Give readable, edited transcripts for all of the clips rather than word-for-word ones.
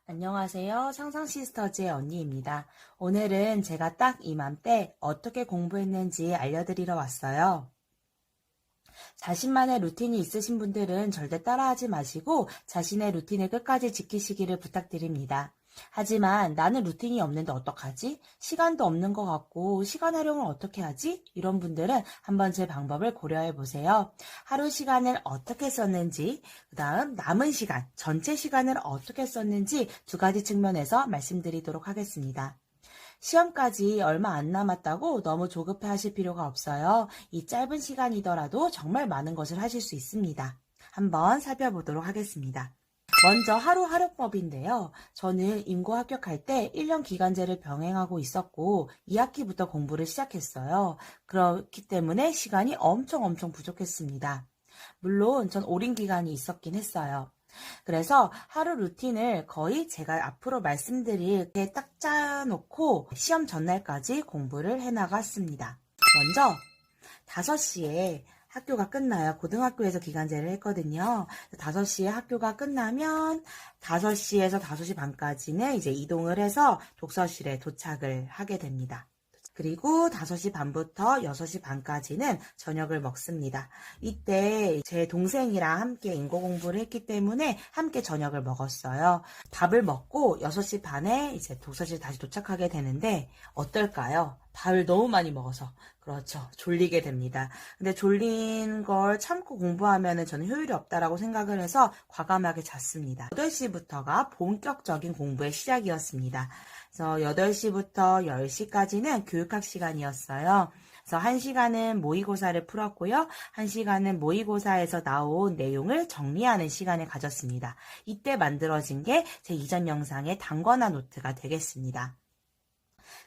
안녕하세요. 상상시스터즈의 언니입니다. 오늘은 제가 딱 이맘때 어떻게 공부했는지 알려드리러 왔어요. 자신만의 루틴이 있으신 분들은 절대 따라하지 마시고 자신의 루틴을 끝까지 지키시기를 부탁드립니다. 하지만 나는 루틴이 없는데 어떡하지? 시간도 없는 것 같고 시간 활용을 어떻게 하지? 이런 분들은 한번 제 방법을 고려해 보세요. 하루 시간을 어떻게 썼는지, 그 다음 남은 시간, 전체 시간을 어떻게 썼는지 두 가지 측면에서 말씀드리도록 하겠습니다. 시험까지 얼마 안 남았다고 너무 조급해 하실 필요가 없어요. 이 짧은 시간이더라도 정말 많은 것을 하실 수 있습니다. 한번 살펴보도록 하겠습니다. 먼저 하루 활용법인데요. 저는 임고 합격할 때 1년 기간제를 병행하고 있었고 2학기부터 공부를 시작했어요. 그렇기 때문에 시간이 엄청 부족했습니다. 물론 전 오랜 기간이 있었긴 했어요. 그래서 하루 루틴을 거의 제가 앞으로 말씀드릴 게 딱 짜놓고 시험 전날까지 공부를 해나갔습니다. 먼저 5시에 학교가 끝나요. 고등학교에서 기간제를 했거든요. 5시에 학교가 끝나면 5시에서 5시 반까지는 이제 이동을 해서 독서실에 도착을 하게 됩니다. 그리고 5시 반부터 6시 반까지는 저녁을 먹습니다. 이때 제 동생이랑 함께 인고 공부를 했기 때문에 함께 저녁을 먹었어요. 밥을 먹고 6시 반에 이제 독서실 다시 도착하게 되는데 어떨까요? 밥을 너무 많이 먹어서. 그렇죠. 졸리게 됩니다. 근데 졸린 걸 참고 공부하면 저는 효율이 없다라고 생각을 해서 과감하게 잤습니다. 8시부터가 본격적인 공부의 시작이었습니다. 그래서 8시부터 10시까지는 교육학 시간이었어요. 그래서 1시간은 모의고사를 풀었고요. 1시간은 모의고사에서 나온 내용을 정리하는 시간을 가졌습니다. 이때 만들어진 게 제 이전 영상의 단권화 노트가 되겠습니다.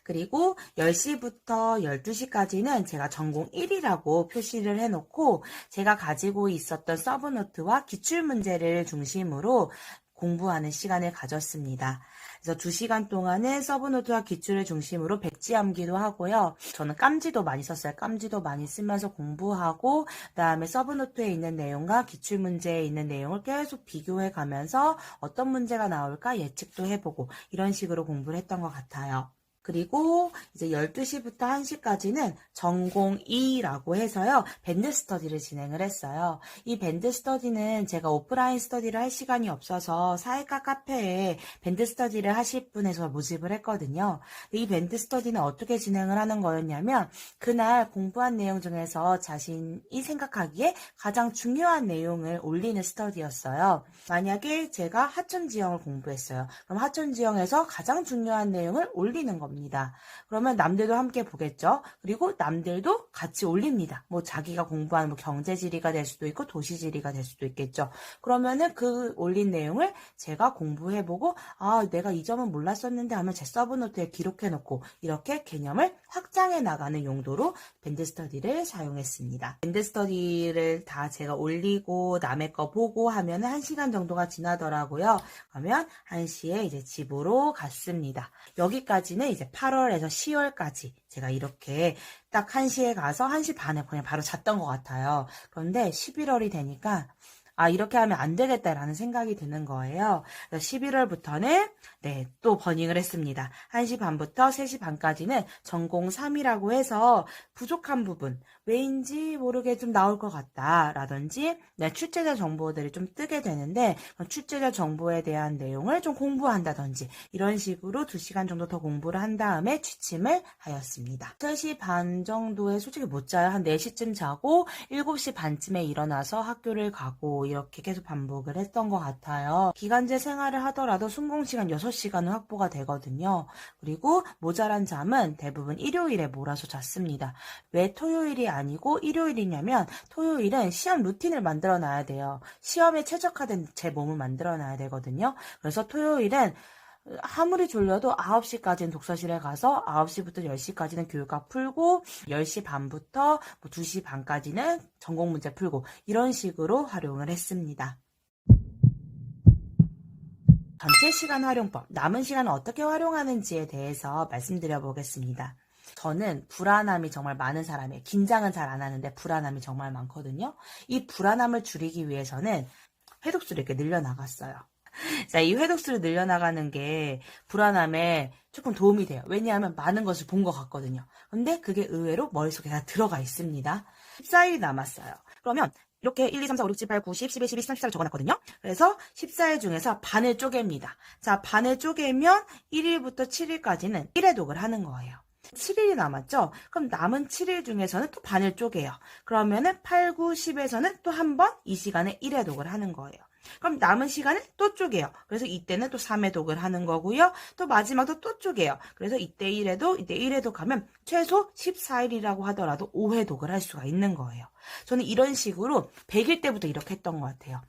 그리고 10시부터 12시까지는 제가 전공 1이라고 표시를 해놓고 제가 가지고 있었던 서브노트와 기출문제를 중심으로 공부하는 시간을 가졌습니다. 그래서 2시간 동안은 서브노트와 기출을 중심으로 백지암기도 하고요. 저는 깜지도 많이 썼어요. 깜지도 많이 쓰면서 공부하고 그다음에 서브노트에 있는 내용과 기출문제에 있는 내용을 계속 비교해 가면서 어떤 문제가 나올까 예측도 해보고 이런 식으로 공부를 했던 것 같아요. 그리고 이제 12시부터 1시까지는 전공 2라고 해서요. 밴드 스터디를 진행을 했어요. 이 밴드 스터디는 제가 오프라인 스터디를 할 시간이 없어서 사회과 카페에 밴드 스터디를 하실 분에서 모집을 했거든요. 이 밴드 스터디는 어떻게 진행을 하는 거였냐면 그날 공부한 내용 중에서 자신이 생각하기에 가장 중요한 내용을 올리는 스터디였어요. 만약에 제가 하천지형을 공부했어요. 그럼 하천지형에서 가장 중요한 내용을 올리는 겁니다. 그러면 남들도 함께 보겠죠. 그리고 남들도 같이 올립니다. 뭐 자기가 공부하는 뭐 경제지리가 될 수도 있고 도시지리가 될 수도 있겠죠. 그러면은 그 올린 내용을 제가 공부해보고 내가 이 점은 몰랐었는데 하면 제 서브노트에 기록해놓고 이렇게 개념을 확장해 나가는 용도로 밴드 스터디를 사용했습니다. 밴드 스터디를 다 제가 올리고 남의 거 보고 하면 1시간 정도가 지나더라고요. 그러면 1시에 이제 집으로 갔습니다. 여기까지는 이제 8월에서 10월까지 제가 이렇게 딱 1시에 가서 1시 반에 그냥 바로 잤던 것 같아요. 그런데 11월이 되니까 이렇게 하면 안 되겠다라는 생각이 드는 거예요. 11월부터는 또 버닝을 했습니다. 1시 반부터 3시 반까지는 전공 3이라고 해서 부족한 부분, 왜인지 모르게 좀 나올 것 같다 라든지 출제자 정보들이 좀 뜨게 되는데 출제자 정보에 대한 내용을 좀 공부한다든지 이런 식으로 2시간 정도 더 공부를 한 다음에 취침을 하였습니다. 3시 반 정도에 솔직히 못 자요. 한 4시쯤 자고 7시 반쯤에 일어나서 학교를 가고 이렇게 계속 반복을 했던 것 같아요. 기간제 생활을 하더라도 순공시간 6시간은 확보가 되거든요. 그리고 모자란 잠은 대부분 일요일에 몰아서 잤습니다. 왜 토요일이 아니고 일요일이냐면 토요일은 시험 루틴을 만들어 놔야 돼요. 시험에 최적화된 제 몸을 만들어 놔야 되거든요. 그래서 토요일은 아무리 졸려도 9시까지는 독서실에 가서 9시부터 10시까지는 교육학 풀고 10시 반부터 2시 반까지는 전공 문제 풀고 이런 식으로 활용을 했습니다. 전체 시간 활용법, 남은 시간을 어떻게 활용하는지에 대해서 말씀드려 보겠습니다. 저는 불안함이 정말 많은 사람이에요. 긴장은 잘 안 하는데 불안함이 정말 많거든요. 이 불안함을 줄이기 위해서는 회독수를 이렇게 늘려나갔어요. 자, 이 회독수를 늘려나가는 게 불안함에 조금 도움이 돼요. 왜냐하면 많은 것을 본 것 같거든요. 근데 그게 의외로 머릿속에 다 들어가 있습니다. 14일이 남았어요. 그러면 이렇게 1, 2, 3, 4, 5, 6, 7, 8, 9, 10, 11, 12, 13, 14를 적어놨거든요. 그래서 14일 중에서 반을 쪼갭니다. 자, 반을 쪼개면 1일부터 7일까지는 1회독을 하는 거예요. 7일이 남았죠? 그럼 남은 7일 중에서는 또 반을 쪼개요. 그러면은 8, 9, 10에서는 또 한 번 이 시간에 1회독을 하는 거예요. 그럼 남은 시간을 또 쪼개요. 그래서 이때는 또 3회독을 하는 거고요. 또 마지막도 또 쪼개요. 그래서 이때 1회독, 이때 1회독 하면 최소 14일이라고 하더라도 5회독을 할 수가 있는 거예요. 저는 이런 식으로 100일 때부터 이렇게 했던 것 같아요.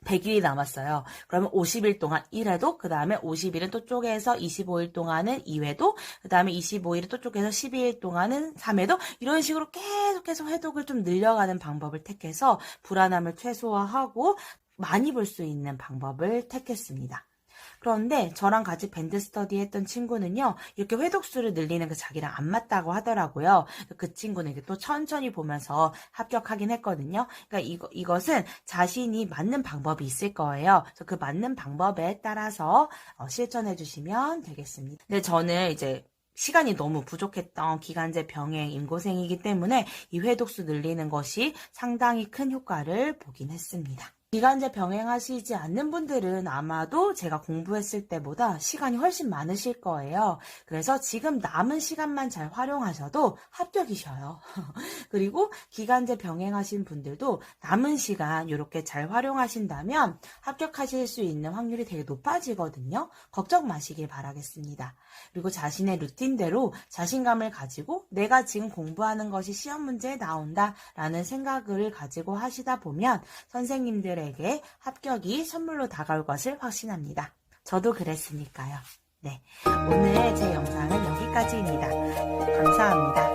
100일이 남았어요. 그러면 50일 동안 1회독, 그 다음에 50일은 또 쪼개서 25일 동안은 2회독, 그 다음에 25일은 또 쪼개서 12일 동안은 3회독, 이런 식으로 계속해서 회독을 좀 늘려가는 방법을 택해서 불안함을 최소화하고 많이 볼 수 있는 방법을 택했습니다. 그런데 저랑 같이 밴드 스터디 했던 친구는요, 이렇게 회독수를 늘리는 게 자기랑 안 맞다고 하더라고요. 그 친구는 이렇게 또 천천히 보면서 합격하긴 했거든요. 그러니까 이것은 자신이 맞는 방법이 있을 거예요. 그래서 그 맞는 방법에 따라서 실천해 주시면 되겠습니다. 근데 저는 이제 시간이 너무 부족했던 기간제 병행 임고생이기 때문에 이 회독수 늘리는 것이 상당히 큰 효과를 보긴 했습니다. 기간제 병행하시지 않는 분들은 아마도 제가 공부했을 때보다 시간이 훨씬 많으실 거예요. 그래서 지금 남은 시간만 잘 활용하셔도 합격이셔요. 그리고 기간제 병행하신 분들도 남은 시간 이렇게 잘 활용하신다면 합격하실 수 있는 확률이 되게 높아지거든요. 걱정 마시길 바라겠습니다. 그리고 자신의 루틴대로 자신감을 가지고 내가 지금 공부하는 것이 시험 문제에 나온다라는 생각을 가지고 하시다 보면 선생님들의 합격이 선물로 다가올 것을 확신합니다. 저도 그랬으니까요. 네, 오늘 제 영상은 여기까지입니다. 감사합니다.